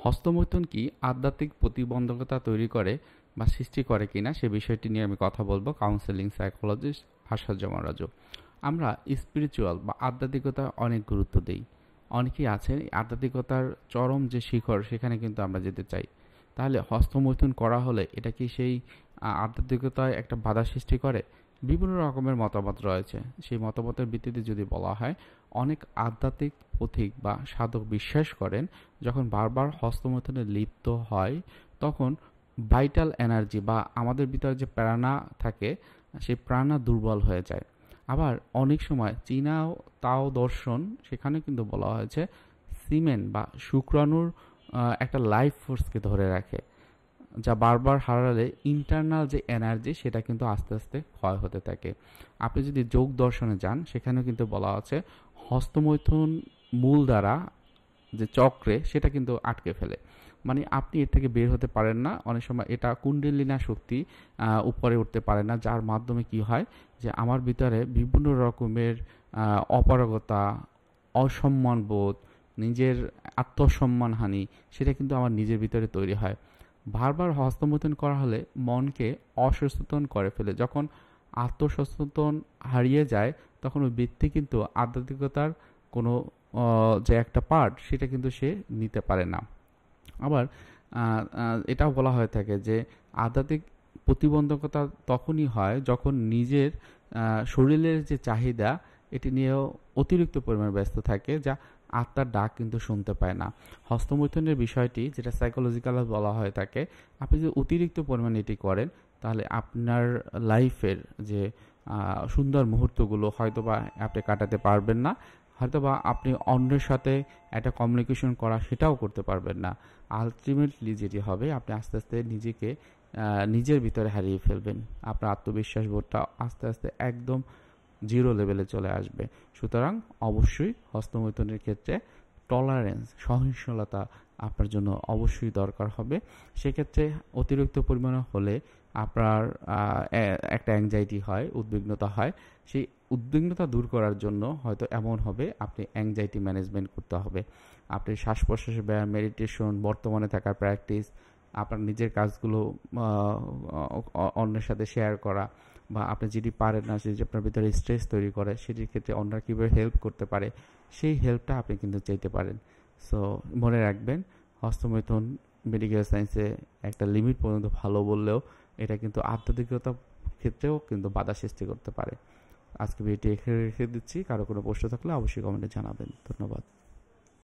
হস্তমৈথুন কি আধ্যাত্মিক প্রতিবন্ধকতা তৈরি করে বা সৃষ্টি করে কিনা সে বিষয়টি নিয়ে আমি কথা বলবো কাউন্সেলিং সাইকোলজিস্ট আসাদুজ্জামান রাজু। আমরা স্পিরিচুয়াল বা আধ্যাত্মিকতা অনেক গুরুত্ব দিই। অনেকেই আছেন আধ্যাত্মিকতার চরম যে শিখর সেখানে কিন্তু আমরা যেতে চাই। তাহলে হস্তমৈথুন করা হলে এটা কি সেই আধ্যাত্মিকতায় একটা বাধা সৃষ্টি করে? বিভিন্ন রকমের মতামত রয়েছে। সেই মতামতের ভিত্তিতে যদি বলা হয়, অনেক আধ্যাত্মিক পথিক বা সাধক বিশ্বাস করেন যখন বারবার হস্তমৈথুনে লিপ্ত হয় তখন ভাইটাল এনার্জি বা আমাদের ভিতরে যে প্রাণা থাকে সেই প্রাণা দুর্বল হয়ে যায়। আবার অনেক সময় চীনা তাও দর্শন সেখানে কিন্তু বলা হয়েছে সিমেন বা শুক্রাণুর একটা লাইফ ফোর্সকে ধরে রাখে, যা বারবার হারালে ইন্টারনাল যে এনার্জি সেটা কিন্তু আস্তে আস্তে ক্ষয় হতে থাকে। আপনি যদি যোগ দর্শনে যান সেখানেও কিন্তু বলা আছে হস্তমৈথুন মূল দ্বারা যে চক্রে সেটা কিন্তু আটকে ফেলে, মানে আপনি এর থেকে বের হতে পারেন না। অনেক সময় এটা কুণ্ডলিনা শক্তি উপরে উঠতে পারে না, যার মাধ্যমে কি হয় যে আমার ভিতরে বিভিন্ন রকমের অপারগতা, অসম্মান বোধ, নিজের আত্মসম্মানহানি সেটা কিন্তু আমার নিজের ভিতরে তৈরি হয়। বারবার হস্তমৈথুন করা হলে মনকে অসচেতন করে ফেলে। যখন আত্মসচেতন হারিয়ে যায় তখন ওই ব্যক্তি কিন্তু আধ্যাত্মিকতার কোনো যে একটা পার্ট সেটা কিন্তু সে নিতে পারে না। আবার এটাও বলা হয়ে থাকে যে আধ্যাত্মিক প্রতিবন্ধকতা তখনই হয় যখন নিজের শরীরের যে চাহিদা এটি নিয়েও অতিরিক্ত পরিমাণে ব্যস্ত থাকে, যা আত্মার ডাক কিন্তু শুনতে পায় না। হস্তমৈথুনের বিষয়টি যেটা সাইকোলজিক্যাল বলা হয়ে থাকে, আপনি যদি অতিরিক্ত পরিমাণে এটি করেন তাহলে আপনার লাইফের যে সুন্দর মুহূর্তগুলো হয়তোবা আপনি কাটাতে পারবেন না, হয়তোবা আপনি অন্যের সাথে একটা কমিউনিকেশন করা সেটাও করতে পারবেন না। আলটিমেটলি যেটি হবে আপনি আস্তে আস্তে নিজেকে নিজের ভিতরে হারিয়ে ফেলবেন। আপনার আত্মবিশ্বাস বোধটা আস্তে আস্তে একদম জিরো লেভেলে চলে আসবে। সুতরাং অবশ্যই হস্তমৈথুনের ক্ষেত্রে টলারেন্স, সহনশীলতা আপনার জন্য অবশ্যই দরকার হবে। সেক্ষেত্রে অতিরিক্ত পরিমাণে হলে আপনার একটা অ্যাংজাইটি হয়, উদ্বিগ্নতা হয়। সেই উদ্বিগ্নতা দূর করার জন্য হয়তো এমন হবে আপনি অ্যাংজাইটি ম্যানেজমেন্ট করতে হবে। আপনি শ্বাস প্রশ্বাসের ব্যায়াম, মেডিটেশন, বর্তমানে থাকার প্র্যাকটিস, আপনার নিজের কাজগুলো অন্যের সাথে শেয়ার করা, বা আপনি যেটি পারেন না সেটি আপনার ভিতরে স্ট্রেস তৈরি করে সেটির ক্ষেত্রে অন্যরা কীভাবে হেল্প করতে পারে সেই হেল্পটা আপনি কিন্তু চাইতে পারেন। সো মনে রাখবেন, হস্তমৈথুন মেডিকেল সায়েন্সে একটা লিমিট পর্যন্ত ভালো বললেও এটা কিন্তু আধ্যাত্মিকতার ক্ষেত্রেও কিন্তু বাধা সৃষ্টি করতে পারে। আজকে ভিডিওটি এখানে রেখে দিচ্ছি। কারো কোনো প্রশ্ন থাকলে অবশ্যই কমেন্টে জানাবেন। ধন্যবাদ।